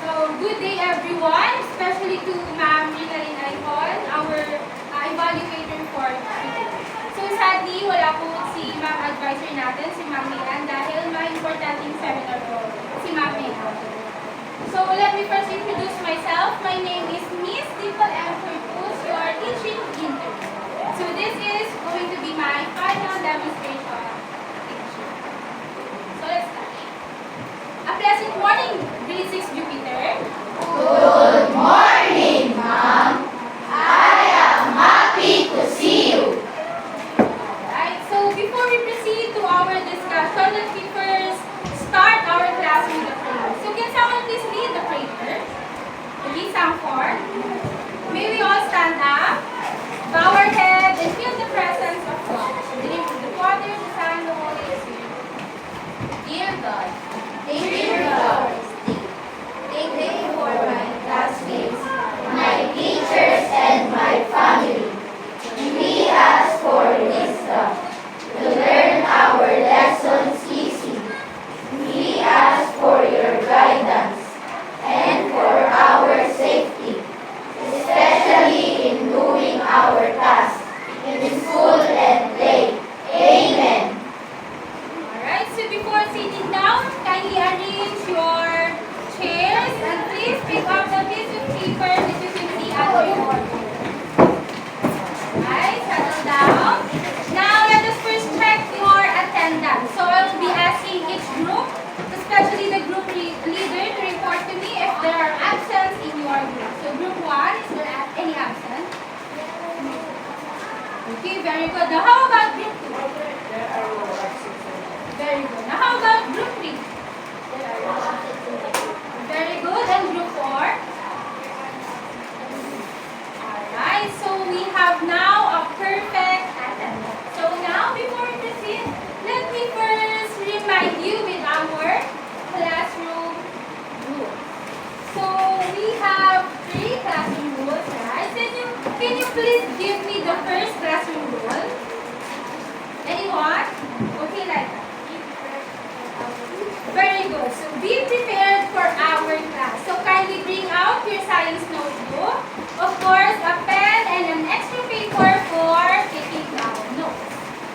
So, good day everyone, especially to Ma'am Rinalyn Aihon, our evaluator for today. So, sadly, wala po si Ma'am advisor natin, si Ma'am Mian, dahil may importanteng seminar po si Ma'am Mian. So, let me first introduce myself. My name is Miss Dimple M. Fortus, your teaching intern. So, this is going to be my final demonstration teaching. So, let's start. A pleasant morning, grade 6 Jupiter. Good morning, ma'am. I am happy to see you. Alright, so before we proceed to our discussion, let me first start our class with a prayer. So can someone please lead the prayer? Okay, sound for. May we all stand up, bow our head, and feel the presence of God. In the name of the Father, the Son, and the Holy Spirit. Dear God, thank you for our stay. Thank you for my classmates, my teachers, and my family. We ask for wisdom to learn our lessons easy. We ask for your guidance and for our safety, especially in doing our tasks in school and play. Amen. Alright, so before sitting down, kindly arrange your chairs and please pick up the piece of paper that you can see under your order. Alright, settle down. Now let us first check your attendance. So I will be asking each group, especially the group leader, to report to me if there are absents in your group. So group 1, is there any absent? Okay, very good. Now how about group 2? Very good. Now how about group 3? Very good. And group 4? Alright, so we have now a perfect attendance. So now, before we proceed, let me first remind you with our classroom rules. So we have 3 classroom rules, right? Can you please give me the first classroom rule? Anyone? Okay, like that. Very good. So be prepared for our class. So kindly bring out your science notebook. Of course, a pen and an extra paper for taking down notes.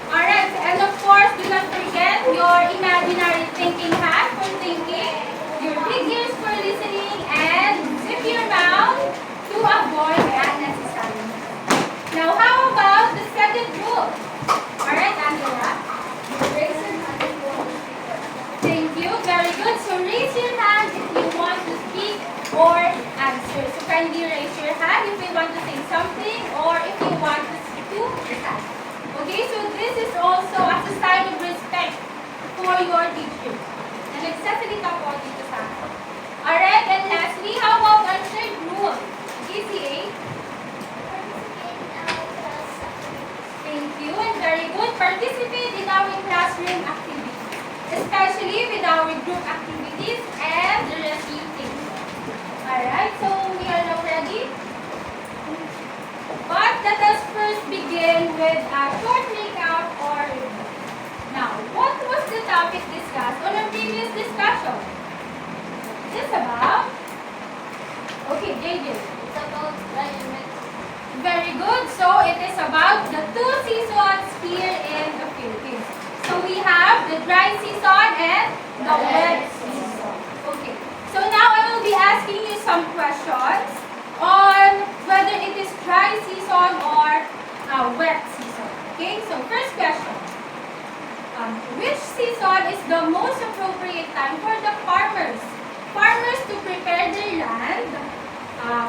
Alright, and of course, do not forget your imaginary thinking hat for thinking, your big ears for listening, and zip your mouth to avoid unnecessary noise. Now, how about the second rule? Alright, Angela. Thank you. Very good. So raise your hand if you want to speak or answer. So kindly raise your hand if you want to say something or if you want to recite. Okay, so this is also as a sign of respect for your teacher. And nagsasalita po dito sa akin. Alright, and lastly, how about our third rule? GCA. Thank you, and very good. Participate in our classroom activities, especially with our group activities and the reciting. Alright, so we are now ready. But let us first begin with a short recap or review. Now, what was the topic discussed on our previous discussion? This about? Okay, JJ. It's about climate. Very good. So it is about the 2 seasons here in the Philippines. So we have the dry season and the wet season. Okay. So now I will be asking you some questions on whether it is dry season or wet season. Okay. So first question. Which season is the most appropriate time for the farmers? Farmers to prepare their land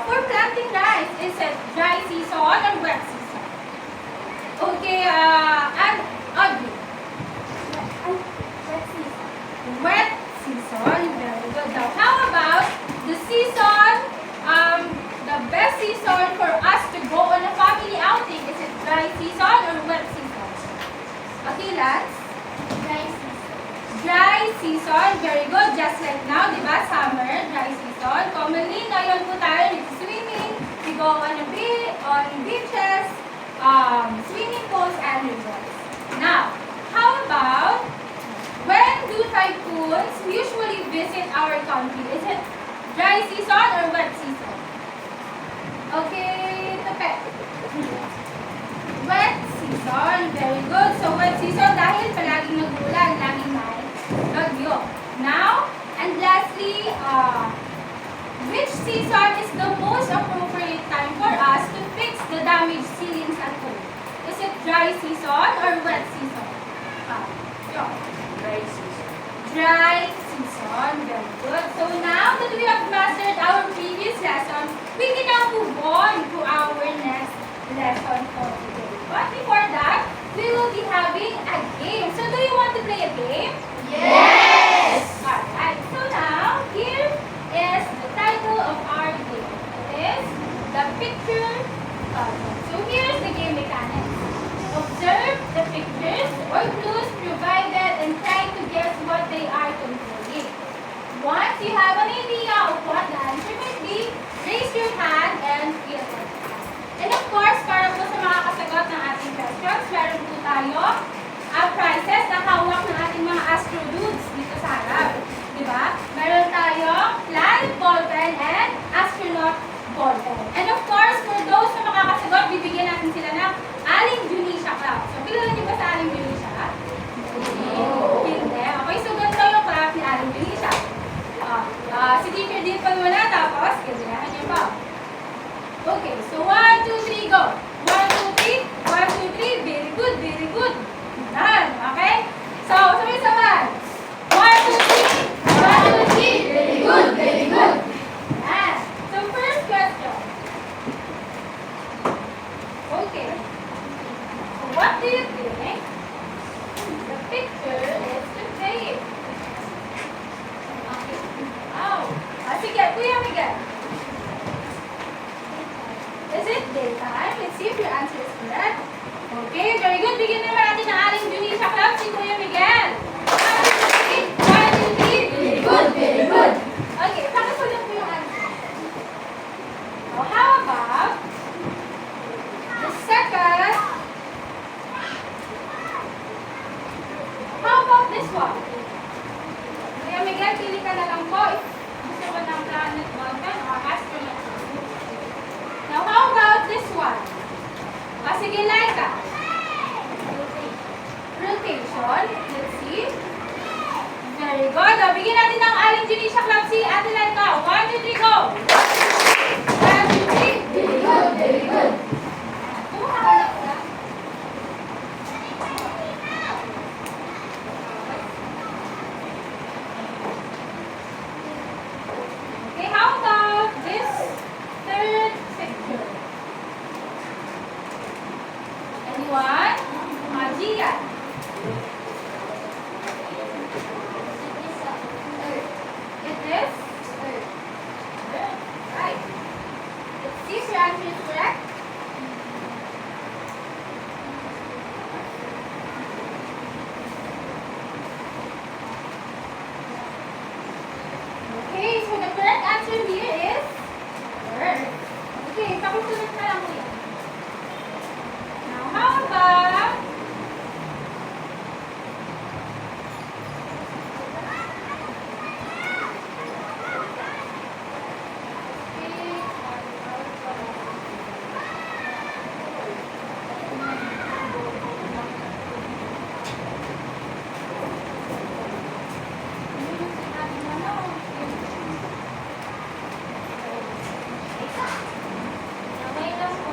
for planting rice. Is it dry season or wet season? Okay, and Audrey. Wet season. Very good. Now, how about the season, the best season for us to go on a family outing? Is it dry season or wet season? Okay, lads? Dry season. Dry season. Very good. Just like now, di ba? Summer, dry season. Commonly, ngayon po tayo nag-swimming. We go on beaches, swimming pools, and rivers. Now, how about when do typhoons country? Is it dry season or wet season? Okay, Tepe. Wet season. Very good. So, wet season dahil palaging nag-ulan, laging may bagyo. Now, and lastly, which season is the most appropriate time for us to fix the damaged ceilings at home? Is it dry season or wet season? Yun. Dry season. Dry season. Very good. So now that we have mastered our previous lesson, we can now move on to our next lesson for today. But before that, we will be having a game. So do you want to play a game? Yes! Alright. So now, here is the title of our game. It is The Picture Puzzle. So here's the game mechanics. Observe the pictures or clues provided and try to guess what they are conveying. Once you have an idea of what the answer might be, raise your hand and fill it. And of course, para po sa mga kasagot ng ating questions, meron po tayo prizes na hawak ng ating mga astro dudes dito sa harap. Diba? Meron tayo planet ballpen and astronaut ballpen. And of course, for those na makakasagot, bibigyan natin sila ng Aling Junisha Club. So, kilala niyo ba sa Aling Junisha? Hindi. Okay, so ganito yung club ni Aling Junisha. Si Teacher din pa muna, tapos, gaganahan niyo pa. Okay, so 1, 2, 3, go! 1, 2, 3, 1, 2, 3, very good, very good. Yan, okay? So, sabay-sabay. 1, 2, 3, 1, 2, 3, very good, very good. Yan. So, first question. Okay. So, what do you think the picture is conveying? Okay. Wow. Sige, Kuya Miguel. Is it daytime? Let's see if your answer is correct. Okay, very good. Bigyan naman natin ng Aling Junisha Club si Kuya Miguel. 1, 2, 3. 1, 2, 3. Very good, very good. Okay, pakisulat mo yung answer. Now, how about the second? How about this one? Kuya Miguel, pili ka na lang po if gusto ko ng planet ballpen or astronaut. Now, how about this one? Sige, Laika. Rotation. Let's see. Very good. Bigyan natin ng Aling Junisha Club si Ate Laika. 1, 2, 3, go! 1, 2, 3. Very good, very good. Kumuha ka na. Okay, how about this third picture? Anyone? Gia. It is? Right. Let's see if your answer is correct. Okay, so the correct answer here is Earth. Okay, pakusulat na lang mo yan. Now, how about okay lang po.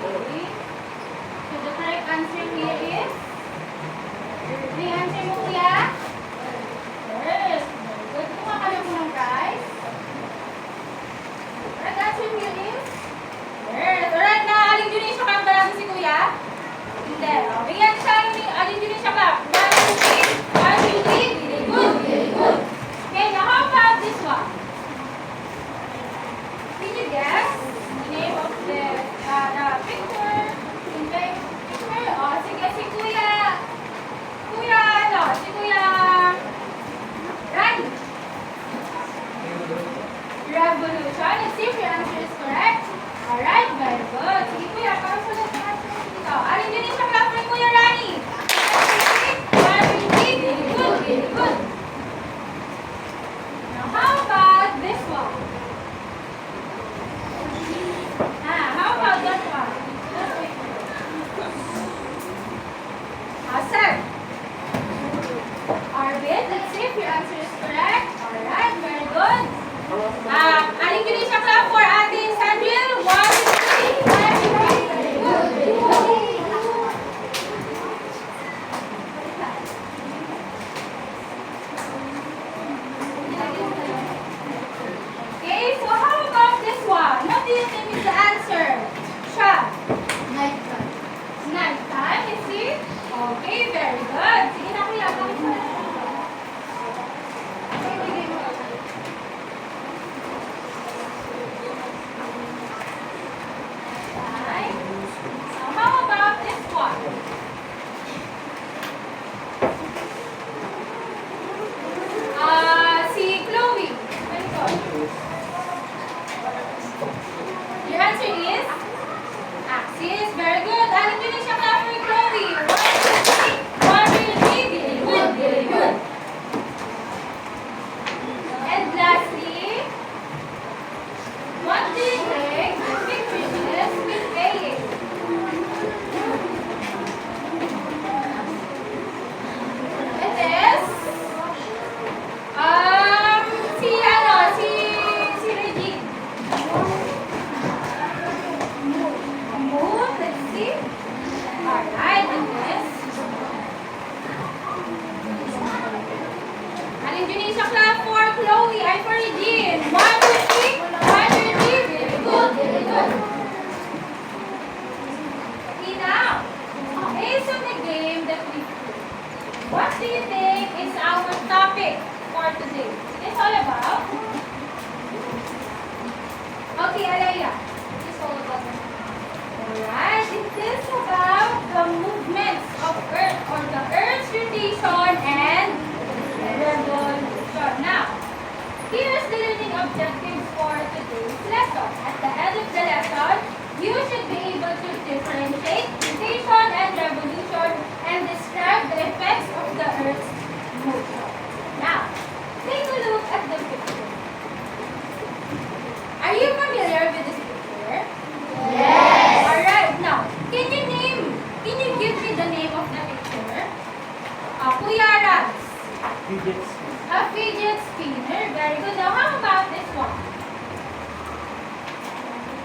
Okay. So the correct answer here is? The answer mo, kuya? Yes. Good. Kumuha ka na po ng prize. Correct answer here is? Yes. Alright, na Aling Junisha Club ba natin si kuya? Hindi. Bigyan sa Aling Junisha Club. 1, 2, 3. 1, 2, 3. Very good. Very good. Okay, now how about this one? Can you guess the name of the picture? Picture? Oh, sige, si Kuya. Kuya, ano? Okay, Alaya. This is all about Alright, it is about the movements of Earth or the Earth's rotation and revolution. Now, here's the learning objectives for today's lesson. At the end of the lesson, you should be able to differentiate rotation and revolution and describe the effects of the Earth's motion. Now, take a look at the picture. Are you familiar with this picture? Yes. Alright, now, can you give me the name of the picture? Kuya Rans. A fidget spinner. Very good. Now, how about this one?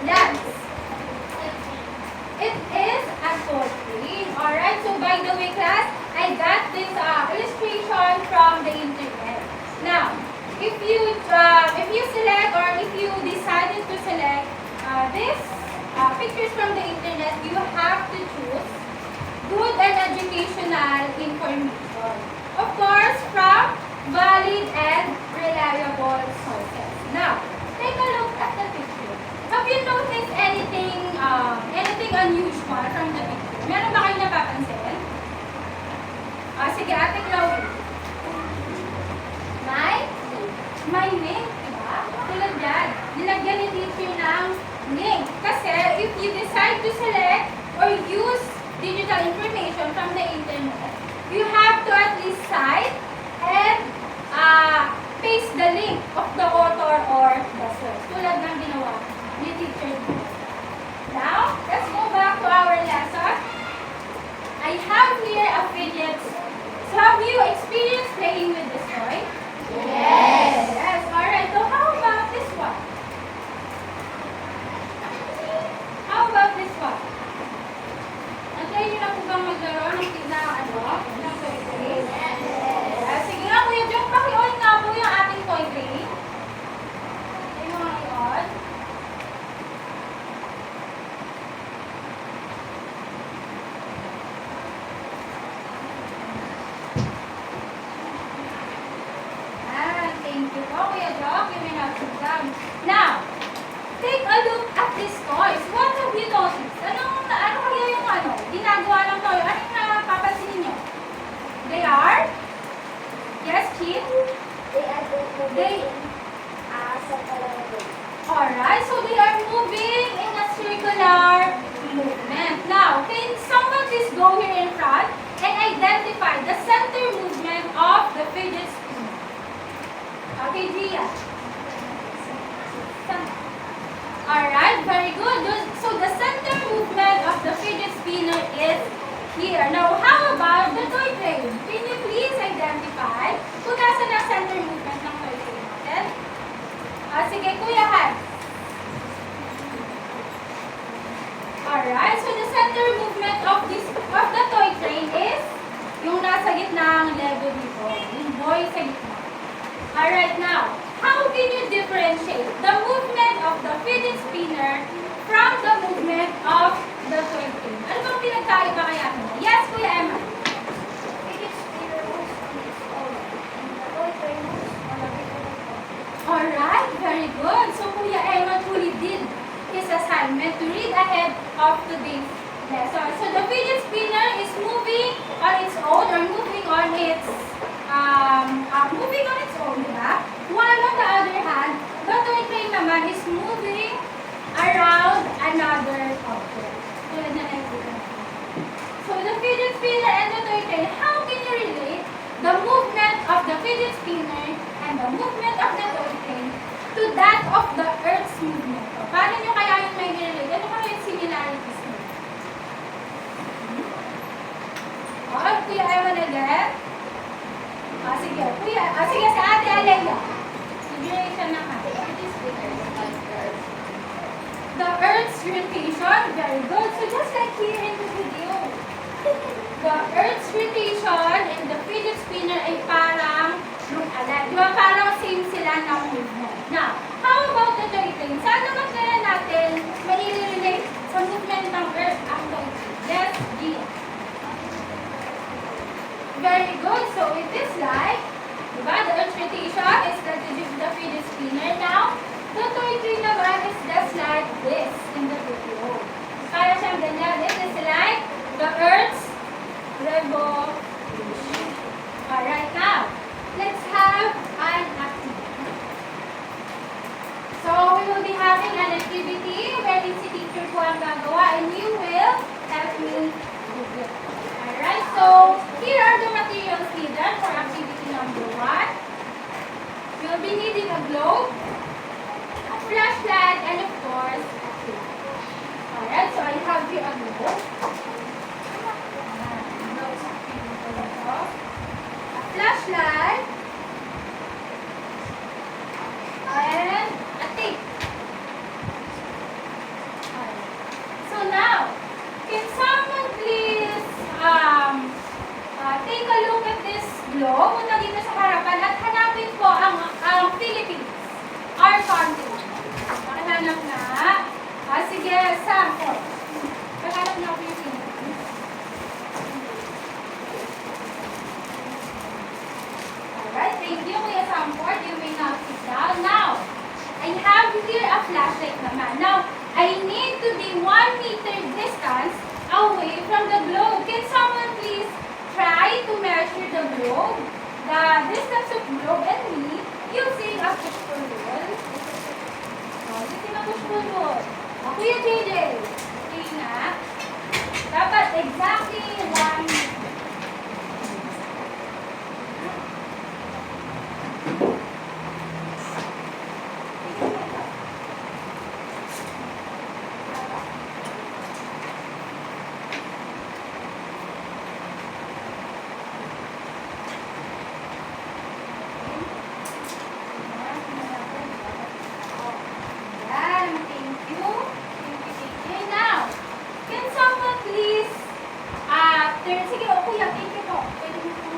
Lance. It is a toy train. Alright, so by the way, class, I got this illustration from the internet. Now, if you select or if you decided to select this pictures from the internet, you have to choose good and educational information. Of course, from valid and reliable sources. Now, take a look at the picture. Have you noticed anything unusual from the picture? Meron ba kayo napapansin? Sige, Ate Chloe. May link, diba? Tulad yan. Nilagyan ni teacher ng link. Kasi if you decide to select or use digital information from the internet, you have to at least cite and paste the link of the author or the source. Tulad ng ginawa ni teacher. Now, let's go back to our lesson. I have here a fidget. So have you experienced playing with this toy? Yes. Yes. Alright. So how about this one? How about this one? Natry niyo na po bang maglaro ng toy train? Yes. Sige nga, Kuya Jong, paki-on nga po yung ating toy train. Ay, mga i-on. Thank you po, Kuya Jock. You may have some gum. Now, take a look at these toys. What have you noticed? Ano kaya yung ginagawa ng toy? Ano yung napapansin niyo? They are? Yes, Chin? Alright, so they are moving in a circular movement. Now, can someone please go here in front and identify the center movement of the fidget spinner? Okay, Gia. Alright, very good. So the center movement of the fidget spinner is here. Now, how about the toy train? Can you please identify kung nasa ang center movement ng toy train natin? Sige, Kuya Han. Alright, so the center movement of the toy train is yung nasa gitna ng Lego dito. Yung boy sa gitna. Alright, now, how can you differentiate the movement of the fidget spinner from the movement of the toy train? Ano bang pinagkaiba kaya mo? Yes, Kuya Emma. Alright, very good. So, Kuya Emma truly did his assignment to read ahead of today's lesson. So, the fidget spinner is moving on its own or moving on its own, diba? While on the other hand, the toy train naman is moving around another object. Tulad na nakikita natin. So, the fidget spinner and the toy train, how can you relate the movement of the fidget spinner and the movement of the toy train to that of the Earth's movement? So, paano nyo kaya yung may relate? Ano kaya yung similarities mo? Kuya Ewan again. Sige. Sige, sa Ate Alaya. Duration naman. The Earth's rotation. Very good. So, just like here in the video. The Earth's rotation and the fidget spinner ay parang lumala. Di ba? Parang same sila ng movement. Now, how about the toy train? Saan naman kaya natin mai-relate sa movement ng Earth ang toy train? Yes, Gia. Very good. So, it is like, diba, the Earth's rotation is the fidget spinner. Now, the toy train naman is just like naman. Now, I need to be 1 meter distance away from the globe. Can someone please try to measure the globe? The distance of globe and me using a push-pull rule. Using a push-pull rule. Kuya JJ, okay na? Dapat exactly 1 meter. Yan, thank you. Thank you. Now, can someone please, sige, kuya, thank you po. Pwede mo po.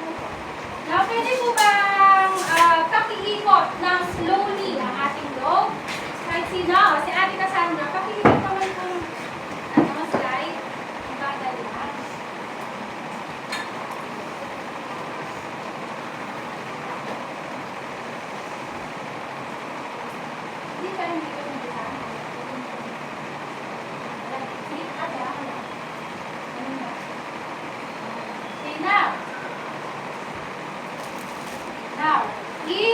Now, pwede po bang pakiikot ng slowly ang ating globe? Kahit sino, si Ate Cassandra, pakiikot naman po slide. Bagal lang. Hindi pa rin dito yung design. Okay, now,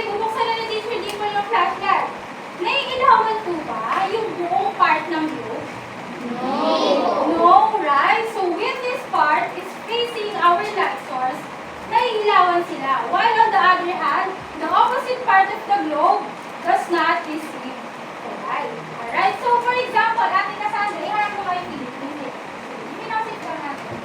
bubuksan na ni Teacher Dimple yung flashlight. Naiilawan po ba yung buong part ng globe? No, right? So when this part is facing our light source, naiilawan sila. While on the other hand, the opposite part of the globe does not receive the light. Alright? So for example, Ate Cassandra, iharap mo kayo Philippines. Pinasit lang natin.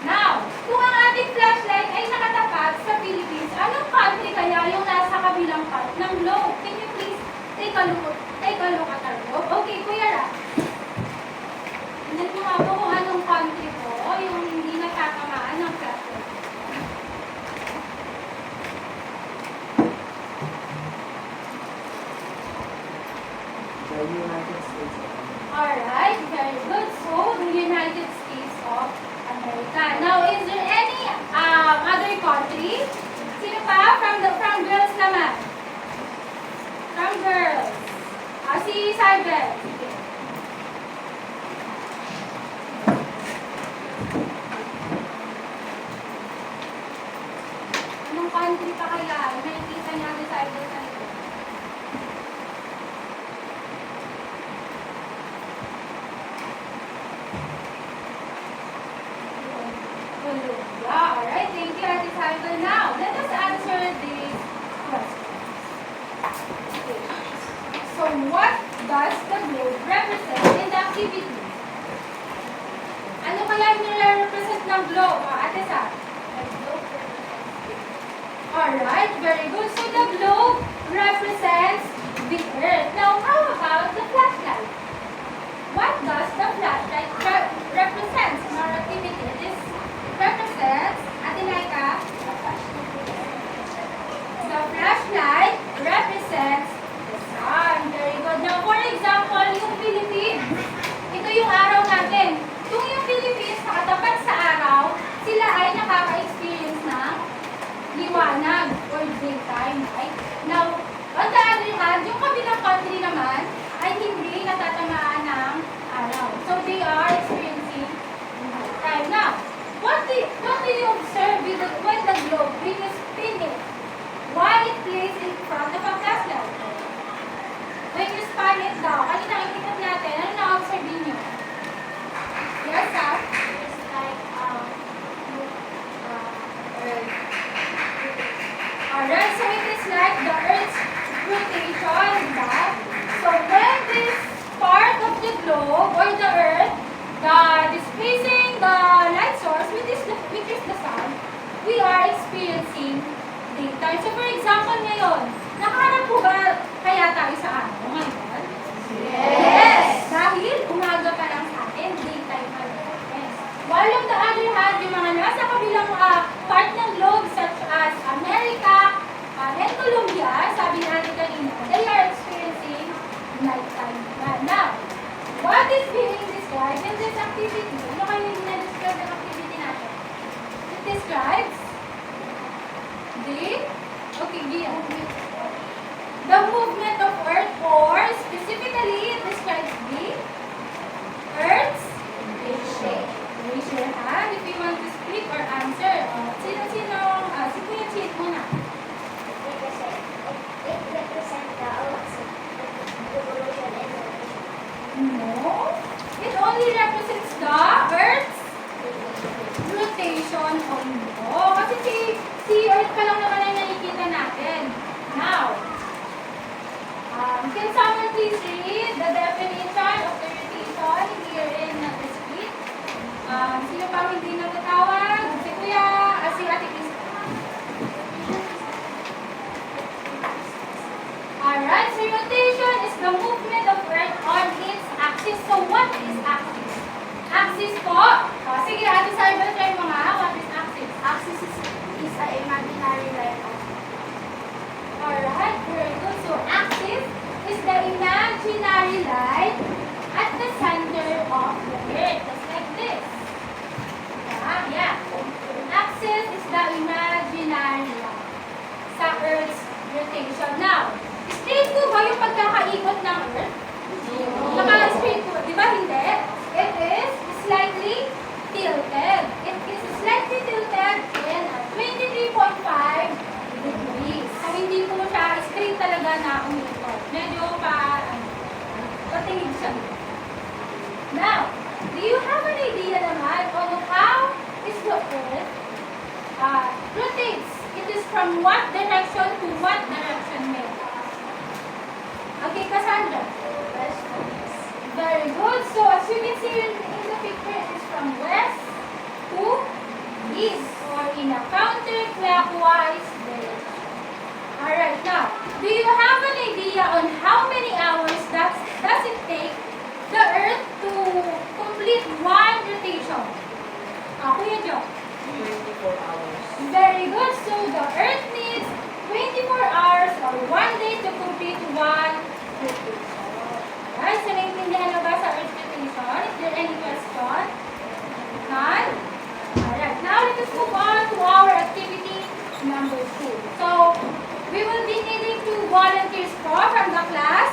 Now, kung ang ating flashlight ay nakatapat sa Philippines, anong country kaya yung nasa kabilang part ng globe? Can you please take a look at our globe? Okay, Kuya Ra. Tingnan mo nga po kung anong country po yung hindi natatamaan ng flashlight. The United States of America. Alright, very good. So, the United States of America. Now, is there any other country? Sino pa? From girls naman. From girls. Si Cyber. Sige. Anong country pa kaya? Nakikita niya si Cyber sa ito. Colombia. Alright, thank you, Ate Cyber. Now, let us answer this question. Okay. So, what does the globe represent in the activity? Ano kaya nire-represent ng globe? Ate Sa? Alright, very good. So, the globe represents the Earth. Now, how about the flashlight? What does the flashlight represent in our activity? This represents, Ate Laika, the flashlight represents the sun. Very good. Now, for example, yung Philippines, ito yung araw natin. Kung yung Philippines nakatapat sa araw, sila ay nakaka-experience ng liwanag or daytime, right? Now, on the other hand, yung kabilang country naman ay hindi natatamaan ng araw. So, they are experiencing nighttime. Now, what do you observe when the globe is spinning? While it plays in front of a flashlight? When you span it down, kanina nakikita natin, ano na-observe niyo? Yes, sir? It's like Earth. Alright, so it is like the Earth's rotation, diba? So when this part of the globe or the Earth that is facing the light source, which is the sun, we are experiencing daytime. So for example ngayon, nakaharap po ba kaya tayo sa araw ngayon? Yes! Dahil umaga pa lang sa atin, daytime pa rin. Yes. While on the other hand, yung mga nasa kabilang part ng globe such as America and Colombia, sabi natin kanina, they are experiencing nighttime. Now, what is being described in this activity? Ano kayo yung na-describe ng activity natin? It describes the movement of Earth or specific only represents the Earth's rotation only. Oh, kasi si Earth pa lang naman ang nakikita natin. Now, can someone please read the definition of the rotation here in the script? Sino pa hindi natatawag? Si Kuya, si Ate Krista. Alright, so rotation is the movement of Earth on its axis. So what is axis? Axis po. Sige, Ate Saiba, try mo nga. What is axis? Axis is an imaginary line of Alright, very good. So axis is the imaginary line at the center of the Earth. Just like this. Yeah. Axis is the imaginary line sa Earth's rotation. Now, straight po ba yung pagkakaikot ng Earth? Naka-straight po, di ba hindi? It is slightly tilted. It is slightly tilted in 23.5 degrees. So, hindi po siya straight talaga na umikot. Medyo patingin siya. Now, do you have an idea naman on how is the Earth rotates? It is from what direction to what direction, May? Okay, Cassandra. Very good. So, as you can see in the picture, it is from west to east or in a counterclockwise direction. Alright, now, do you have an idea on how many hours does it take the Earth to complete one rotation? Kuya Joe. 24 hours. Very good. So, the Earth needs 24 hours or 1 day to complete one rotation. Alright, so naintindihan na ba sa Earth rotation? Is there any question? None? Alright, now let us move on to our activity number 2. So, we will be needing 2 volunteers from the class.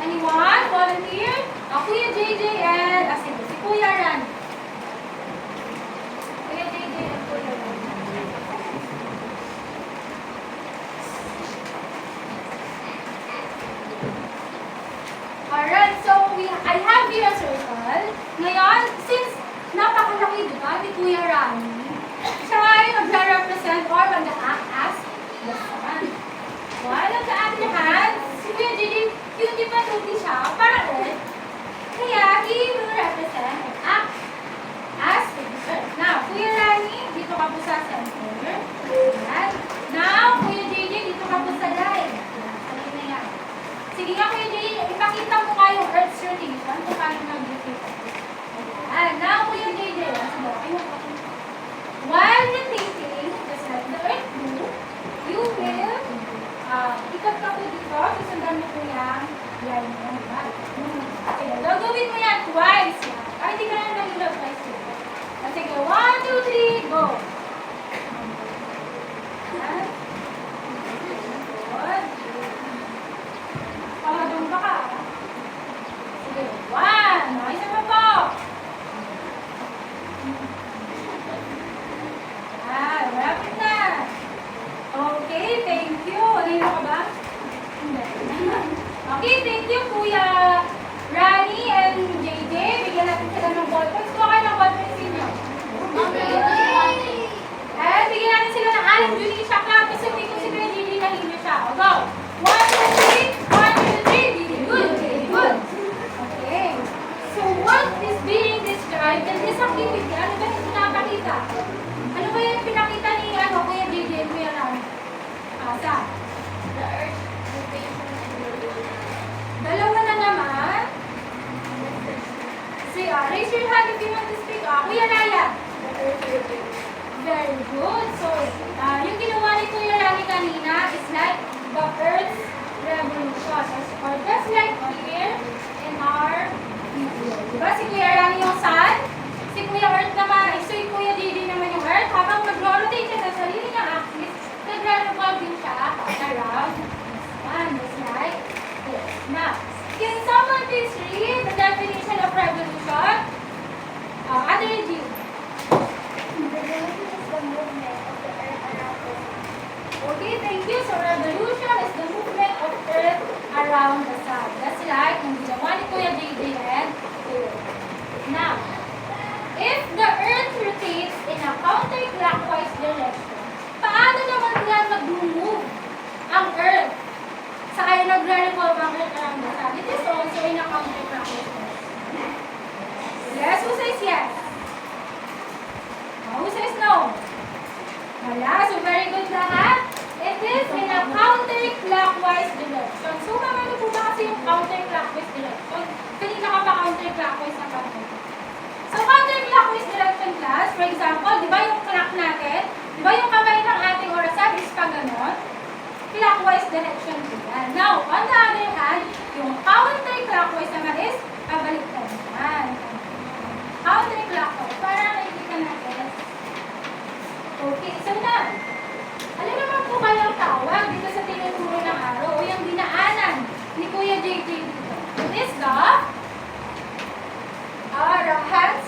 Anyone? Volunteer? Kuya JJ and si Kuya Ran. Kuya JJ and Kuya Ran. Alright, so I have here a circle. Ngayon, since napakalaki, di ba, ni Kuya Rani, siya ay magre-represent or mag-act as the sun. While on the other hand, si Kuya JJ, cutie pa cutie siya, para Earth. Kaya, he will represent and act as the Earth. Now, Kuya Rani, dito ka po sa center. Ayan. Now, Kuya JJ, dito ka po sa line. Alam na yan. Sige nga, Kuya JJ, ipakita mo nga yung Earth's rotation kung paano nag-rotate. Ayan. Now, Kuya JJ, while rotating, just like the Earth do, you will ikot ka po dito, susundan mo po yung line mo, diba? Okay, gagawin mo yan twice. Hindi ka na nalulog twice dito. Sige, 1, 2, 3, go! Ayan. Good. Pamadong pa ka. Sige, 1. Isa pa po. Rapid na. Okay, thank you. Nahilo ka ba? Hindi. Okay, thank you, Kuya Rani and JJ. Bigyan natin sila ng ballpoint. Kuha kayo ng ballpoint sa inyo. And bigyan natin sila ng alam. Julie, siya ka. Kasi hindi ko si Kuya JJ nahilo siya. O, go. 1, 2, 3. 1, 2, 3. Very good. Very good. Okay. So, what is being described in this activity? Ano ba yung pinapakita? Ano ba yung pinakita ni Kuya JJ and Kuya Rani? Sa? the Earth rotation and rotation. Dalawa na naman. Say, raise your hand if you want to speak. Kuya Raya. The Earth rotation. Very good. So, yung ginawa ni Kuya Rani kanina is like the Earth's revolution. Or just like here in our video. Diba? Si Kuya Rani yung sun. Si Kuya Earth naman. So, si Kuya JJ naman yung Earth. Habang mag-rotate siya sa sarili niya axis, nag-revolve din siya around the sun. Just like this. Now, can someone please read the definition of revolution? Other review. Revolution is the movement of the Earth around the sun. Okay, thank you. So, revolution is the movement of Earth around the sun. That's like Now, if the Earth rotates in a counterclockwise direction, paano naman nga mag-move ang Earth? Saan nagre-revolve ang Earth around the Sun? It is also in a counterclockwise direction. Yes, who says yes? Who says no? Wala. So, very good lahat. It is in a counterclockwise direction. So, ano po ba kasi yung counterclockwise direction? Kanina ka pa counterclockwise na counterclockwise. So, counterclockwise direction class, for example, di ba yung clock natin? Di ba yung kamay ng ating orasan is pa ganon? Clockwise direction po yan. Now, on the other hand, yung counterclockwise naman is pabaliktad naman. Counterclockwise. Para nakikita natin. Okay, so now, ano naman po kayang tawag dito sa tinuturo ng araw o yung dinaanan ni Kuya JJ dito? It is the hands.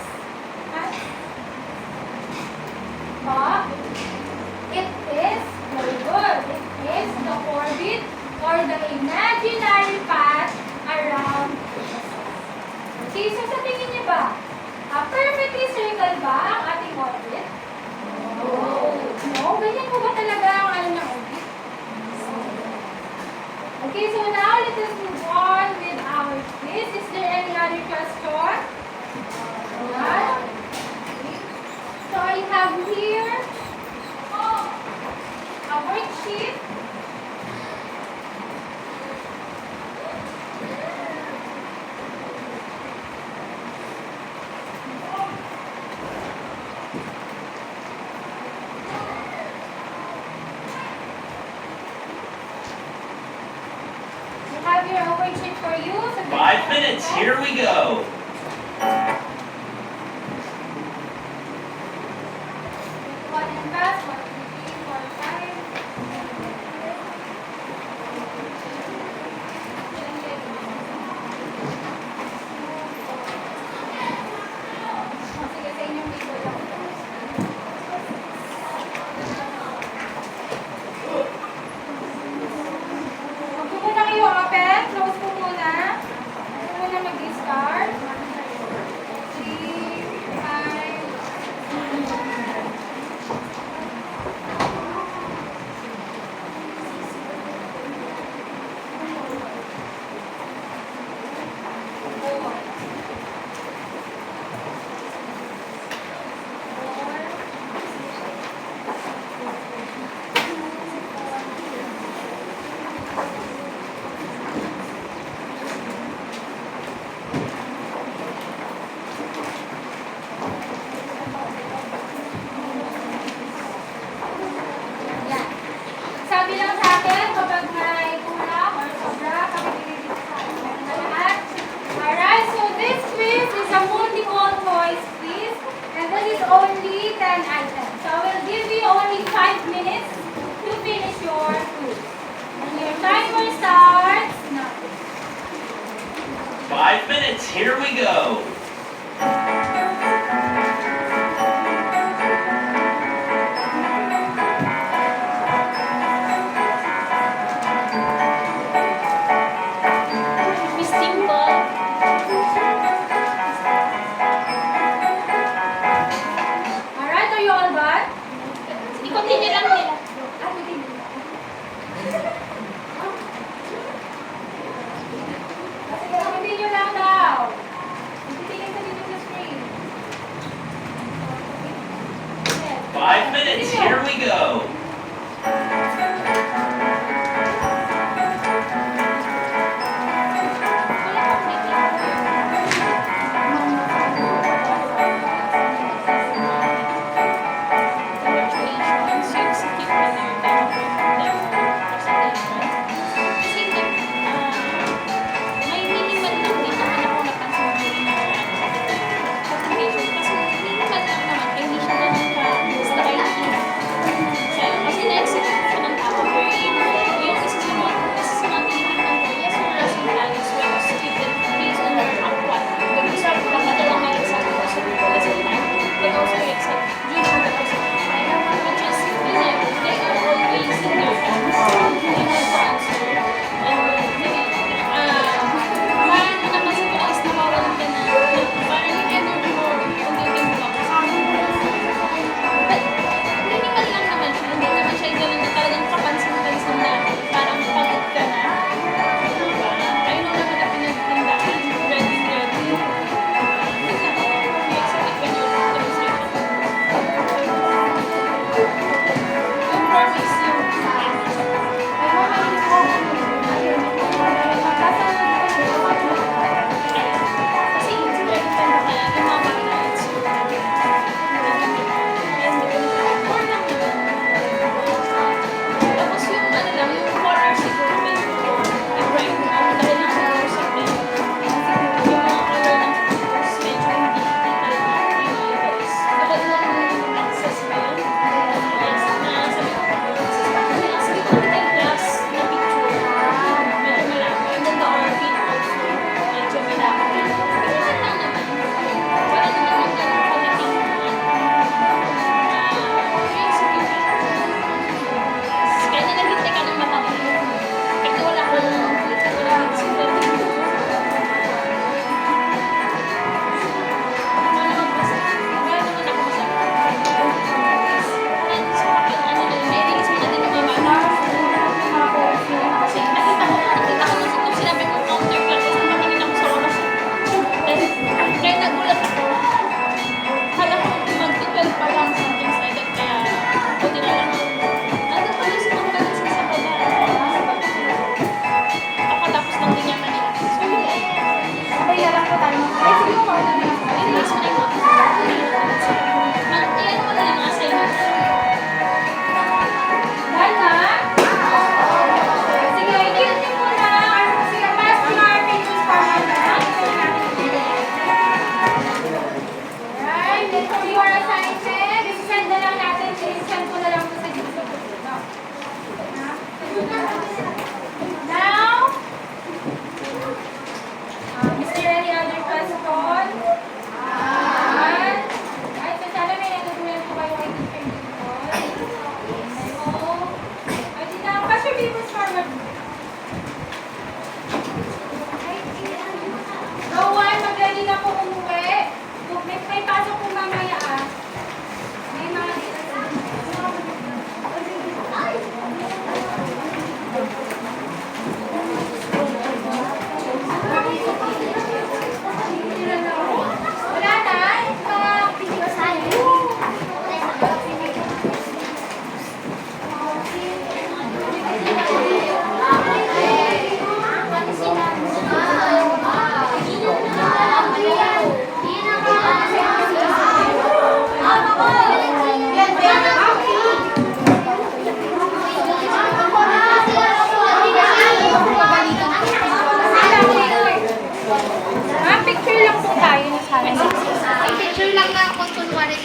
It is very good. It is the orbit or the imaginary path around the sun. Okay, so sa tingin niyo ba, perfectly circle ba ang ating orbit? No, ganyan po ba talaga ang ano ng orbit? Okay, so now let us move on with our quiz. Is there any other question? Alright. So I have here a worksheet. I have your worksheet for you. So 5 minutes, here we go. One and pass, 1, 2, 3, 4, 5. Sige, sa inyong video lang. Huwag ko muna kayo open. Close ko muna. Huwag ko muna mag-start. 3, 5, Yan. Sabi lang sa akin, kapag may kulang or sobra, kami binibigyan sa akin na lahat. Alright, so this quiz is a multiple choice quiz, and this is only 10 items. So I will give you only 5 minutes to finish your quiz. And your timer starts now. 5 minutes, here we go. Miss Dimple. Alright, are you all done? I-continue lang nila. Sige, continue lang daw. Titingin sa dito sa screen. 5 minutes, here we go. Kasi minimal lang naman, hindi siya ganun ka. Basta us, Lord.